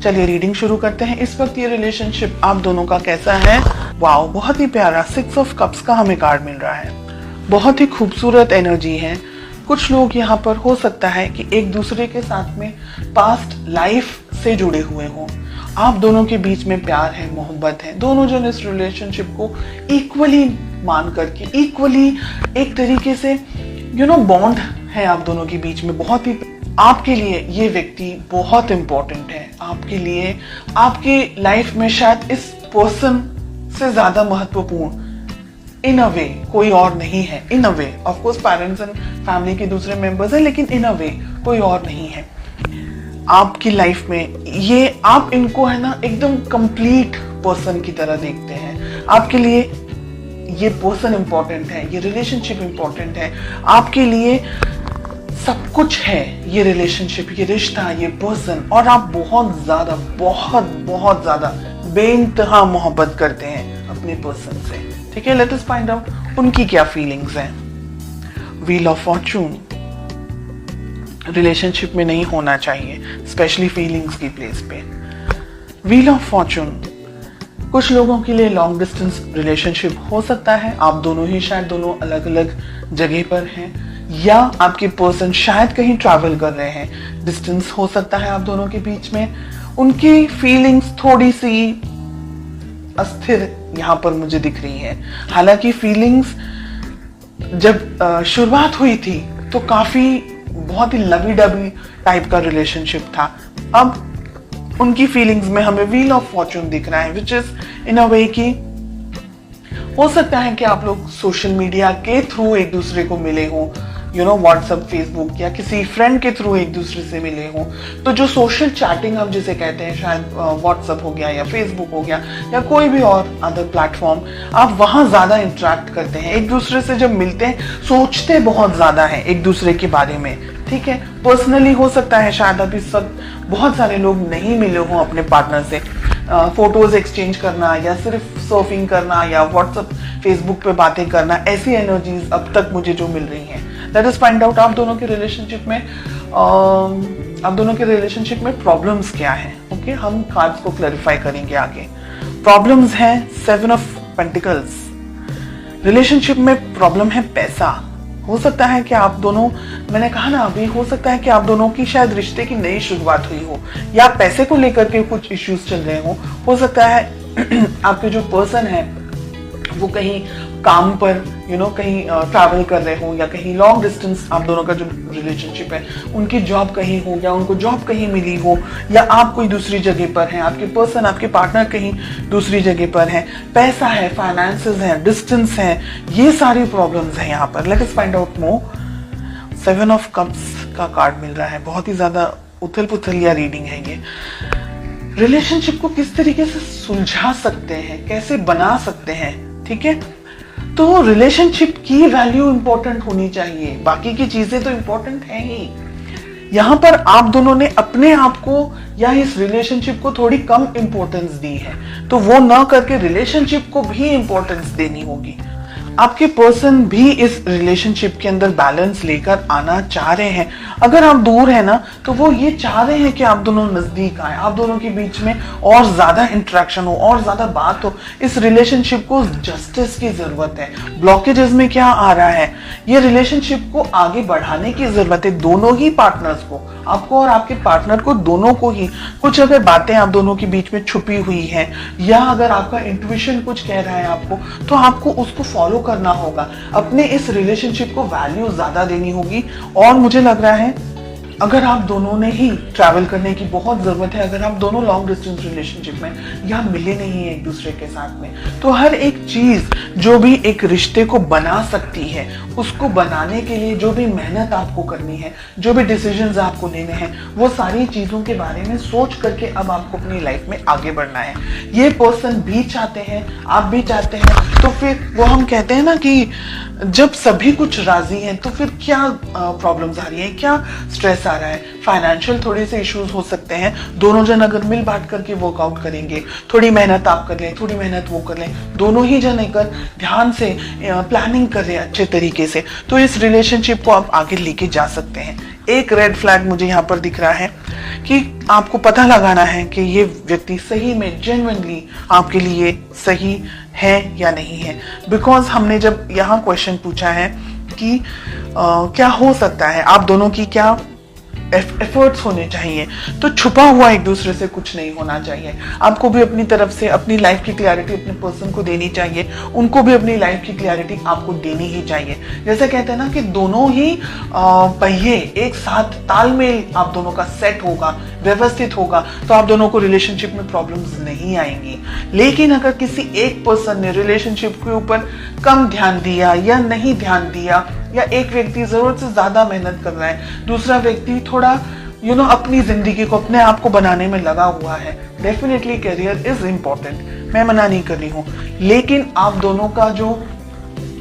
चलिए रीडिंग शुरू करते हैं। इस वक्त ये रिलेशनशिप आप दोनों का कैसा है? वाओ, बहुत ही प्यारा 6 ऑफ कप्स का हमें कार्ड मिल रहा है। बहुत ही खूबसूरत एनर्जी है। कुछ लोग यहाँ पर हो सकता है कि एक दूसरे के साथ में पास्ट लाइफ से जुड़े हुए हों। आप दोनों के बीच में प्यार है, मोहब्बत है। दोनों जन इस रिलेशनशिप को इक्वली मान करके, इक्वली एक तरीके से बॉन्ड है आप दोनों के बीच में। बहुत ही आपके लिए ये व्यक्ति बहुत इंपॉर्टेंट है। आपके लिए आपकी लाइफ में शायद इस पर्सन से ज्यादा महत्वपूर्ण इन अ वे कोई और नहीं है। In a way of course parents and family के दूसरे मेंबर्स हैं, लेकिन इन अ वे कोई और नहीं है आपकी लाइफ में। ये आप इनको है ना एकदम कंप्लीट पर्सन की तरह देखते हैं। आपके लिए ये पर्सन इंपॉर्टेंट है, ये रिलेशनशिप इंपॉर्टेंट है। आपके लिए सब कुछ है ये रिलेशनशिप, ये रिश्ता, ये पर्सन। और आप बहुत ज्यादा बहुत ज्यादा बेइंतहा मोहब्बत करते हैं अपने पर्सन से। ठीक है, लेट अस फाइंड आउट उनकी क्या फीलिंग्स हैं। व्हील ऑफ फॉर्चून रिलेशनशिप में नहीं होना चाहिए, स्पेशली फीलिंग्स की प्लेस पे। व्हील ऑफ फॉर्चून कुछ लोगों के लिए लॉन्ग डिस्टेंस रिलेशनशिप हो सकता है। आप दोनों ही शायद दोनों अलग अलग जगह पर हैं, या आपके पर्सन शायद कहीं ट्रैवल कर रहे हैं। डिस्टेंस हो सकता है आप दोनों के बीच में। उनकी फीलिंग्स थोड़ी सी अस्थिर यहाँ पर मुझे दिख रही है। हालांकि फीलिंग्स जब शुरुआत हुई थी तो काफी बहुत ही लवी डबी टाइप का रिलेशनशिप था। अब उनकी फीलिंग्स में हमें व्हील ऑफ फॉर्चून दिख रहा है, विच इज इन अ वे कि हो सकता है कि आप लोग सोशल मीडिया के थ्रू एक दूसरे को मिले हों, व्हाट्सएप, फेसबुक या किसी फ्रेंड के थ्रू एक दूसरे से मिले हों। तो जो सोशल चैटिंग हम जिसे कहते हैं, शायद व्हाट्सएप हो गया या फेसबुक हो गया या कोई भी और अदर प्लेटफॉर्म, आप वहां ज्यादा इंटरेक्ट करते हैं। एक दूसरे से जब मिलते हैं सोचते बहुत ज्यादा है एक दूसरे के बारे में। ठीक है, पर्सनली हो सकता है शायद अभी सब बहुत सारे लोग नहीं मिले हों अपने पार्टनर से। फोटोज एक्सचेंज करना या सिर्फ सर्फिंग करना या व्हाट्सएप, फेसबुक पे बातें करना, ऐसी एनर्जीज अब तक मुझे जो मिल रही हैं। लेट अस फाइंड आउट आप दोनों के रिलेशनशिप में प्रॉब्लम्स क्या हैं। ओके, हम कार्ड्स को क्लैरिफाई करेंगे आगे। प्रॉब्लम्स हैं 7 ऑफ पेंटिकल्स। रिलेशनशिप में प्रॉब्लम है पैसा। हो सकता है कि आप दोनों, मैंने कहा ना अभी, हो सकता है कि आप दोनों की शायद रिश्ते की नई शुरुआत हुई हो या पैसे को लेकर के कुछ इश्यूज चल रहे हो सकता है आपके जो पर्सन है वो कहीं काम पर कहीं ट्रैवल कर रहे हो, या कहीं लॉन्ग डिस्टेंस आप दोनों का जो रिलेशनशिप है, उनकी जॉब कहीं हो या उनको जॉब कहीं मिली हो, या आप कोई दूसरी जगह पर हैं, आपके पर्सन, आपके पार्टनर कहीं दूसरी जगह पर है। पैसा है, फाइनेंसेस है, डिस्टेंस है, ये सारी प्रॉब्लम्स हैं यहाँ पर। Let us find out more. 7 of cups का कार्ड मिल रहा है। बहुत ही ज्यादा उथल पुथल या रीडिंग है ये। रिलेशनशिप को किस तरीके से सुलझा सकते हैं, कैसे बना सकते हैं। ठीक है, तो रिलेशनशिप की वैल्यू इंपॉर्टेंट होनी चाहिए, बाकी की चीजें तो इंपॉर्टेंट है ही। यहां पर आप दोनों ने अपने आप को या इस रिलेशनशिप को थोड़ी कम इंपॉर्टेंस दी है, तो वो ना करके रिलेशनशिप को भी इंपॉर्टेंस देनी होगी। आपके पर्सन भी इस रिलेशनशिप के अंदर बैलेंस लेकर आना चाह रहे हैं। अगर आप दूर है ना, तो वो ये चाह रहे हैं कि आप दोनों नजदीक आए, आप दोनों के बीच में और ज्यादा इंटरेक्शन हो और ज्यादा बात हो। इस रिलेशनशिप को जस्टिस की जरूरत है। ब्लॉकेजेस में क्या आ रहा है, ये रिलेशनशिप को आगे बढ़ाने की जरूरत है। दोनों ही पार्टनर्स को, आपको और आपके पार्टनर को, दोनों को ही कुछ अगर बातें आप दोनों के बीच में छुपी हुई हैं, या अगर आपका इंट्यूशन कुछ कह रहा है आपको, तो आपको उसको फॉलो करना होगा। अपने इस रिलेशनशिप को वैल्यू ज्यादा देनी होगी। और मुझे लग रहा है अगर आप दोनों ने ही ट्रैवल करने की बहुत जरूरत है, अगर आप दोनों लॉन्ग डिस्टेंस रिलेशनशिप में या मिले नहीं है एक दूसरे के साथ में, तो हर एक चीज जो भी एक रिश्ते को बना सकती है, उसको बनाने के लिए जो भी मेहनत आपको करनी है, जो भी डिसीजंस आपको लेने हैं, वो सारी चीजों के बारे में सोच करके अब आपको अपनी लाइफ में आगे बढ़ना है। ये पर्सन भी चाहते हैं, आप भी चाहते हैं, तो फिर वो हम कहते हैं ना कि जब सभी कुछ राजी हैं तो फिर क्या प्रॉब्लम्स आ रही है, क्या स्ट्रेस आ आ रहा है। फाइनेंशियल थोड़े से इश्यूज हो सकते हैं, दोनों जन अगर मिल बांट करके वर्कआउट करेंगे, थोड़ी मेहनत आप कर लें, थोड़ी मेहनत वो कर लें, दोनों ही जन अगर ध्यान से प्लानिंग कर रहे हैं अच्छे तरीके से, तो इस रिलेशनशिप को आप आगे लेके जा सकते हैं। एक रेड फ्लैग मुझे यहाँ पर दिख रहा है कि आपको पता लगाना है कि ये व्यक्ति सही में जेन्युइनली आपके लिए सही है या नहीं है। बिकॉज हमने जब यहाँ क्वेश्चन पूछा है कि क्या हो सकता है, आप दोनों की क्या एफर्ट्स होने चाहिए, तो छुपा हुआ एक दूसरे से कुछ नहीं होना चाहिए। आपको भी अपनी तरफ से अपनी लाइफ की क्लैरिटी अपने पर्सन को देनी चाहिए, उनको भी अपनी लाइफ की क्लैरिटी आपको देनी ही चाहिए। जैसे कहते हैं ना कि दोनों ही पहिए एक साथ तालमेल आप दोनों का सेट होगा, व्यवस्थित होगा, तो आप दोनों को रिलेशनशिप में प्रॉब्लम्स नहीं आएंगी। लेकिन अगर किसी एक पर्सन ने रिलेशनशिप के ऊपर कम ध्यान दिया या नहीं ध्यान दिया, या एक व्यक्ति जरूरत से ज्यादा मेहनत कर रहा है, दूसरा व्यक्ति थोड़ा अपनी जिंदगी को, अपने आप को बनाने में लगा हुआ है, डेफिनेटली करियर इज इम्पोर्टेंट, मैं मना नहीं कर रही हूँ। लेकिन आप दोनों का जो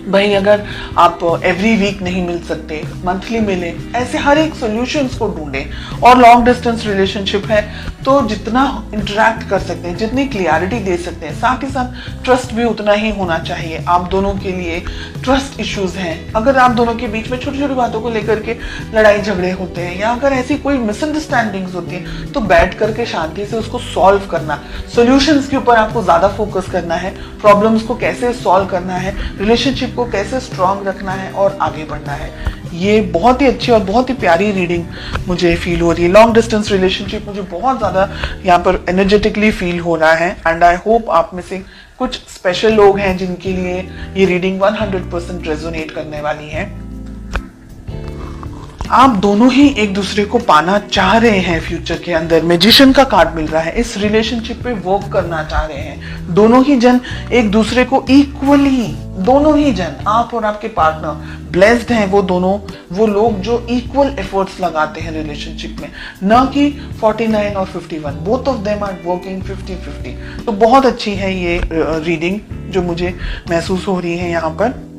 भाई, अगर आप एवरी वीक नहीं मिल सकते, मंथली मिले, ऐसे हर एक सॉल्यूशंस को ढूंढें। और लॉन्ग डिस्टेंस रिलेशनशिप है तो जितना इंटरेक्ट कर सकते हैं, जितनी क्लियरिटी दे सकते हैं, साथ ही साथ ट्रस्ट भी उतना ही होना चाहिए। आप दोनों के लिए ट्रस्ट इश्यूज हैं, अगर आप दोनों के बीच में छोटी छोटी बातों को लेकर के लड़ाई झगड़े होते हैं, या अगर ऐसी कोई मिसअंडरस्टैंडिंग्स होती हैं, तो बैठ करके शांति से उसको सॉल्व करना, सॉल्यूशंस के ऊपर आपको ज्यादा फोकस करना है, प्रॉब्लम्स को कैसे सॉल्व करना है, रिलेशनशिप को कैसे स्ट्रांग रखना है और आगे बढ़ना है। ये बहुत ही अच्छी और बहुत ही प्यारी रीडिंग मुझे फील हो रही है। लॉन्ग डिस्टेंस रिलेशनशिप मुझे बहुत ज्यादा यहाँ पर एनर्जेटिकली फील हो रहा है, एंड आई होप आप में से कुछ स्पेशल लोग हैं जिनके लिए ये रीडिंग 100% रेजोनेट करने वाली है। आप दोनों ही एक दूसरे को पाना चाह रहे हैं फ्यूचर के अंदर, मैजिशियन का कार्ड मिल रहा है, इस रिलेशनशिप पे वर्क करना चाह रहे हैं। दोनों ही जन एक दूसरे को इक्वली, दोनों ही जन, आप और आपके पार्टनर ब्लेस्ड हैं, वो दोनों वो लोग जो इक्वल एफर्ट्स लगाते हैं रिलेशनशिप में, न कि 49 और 51, both of them are working 50-50। तो बहुत अच्छी है ये रीडिंग जो मुझे महसूस हो रही है यहाँ पर।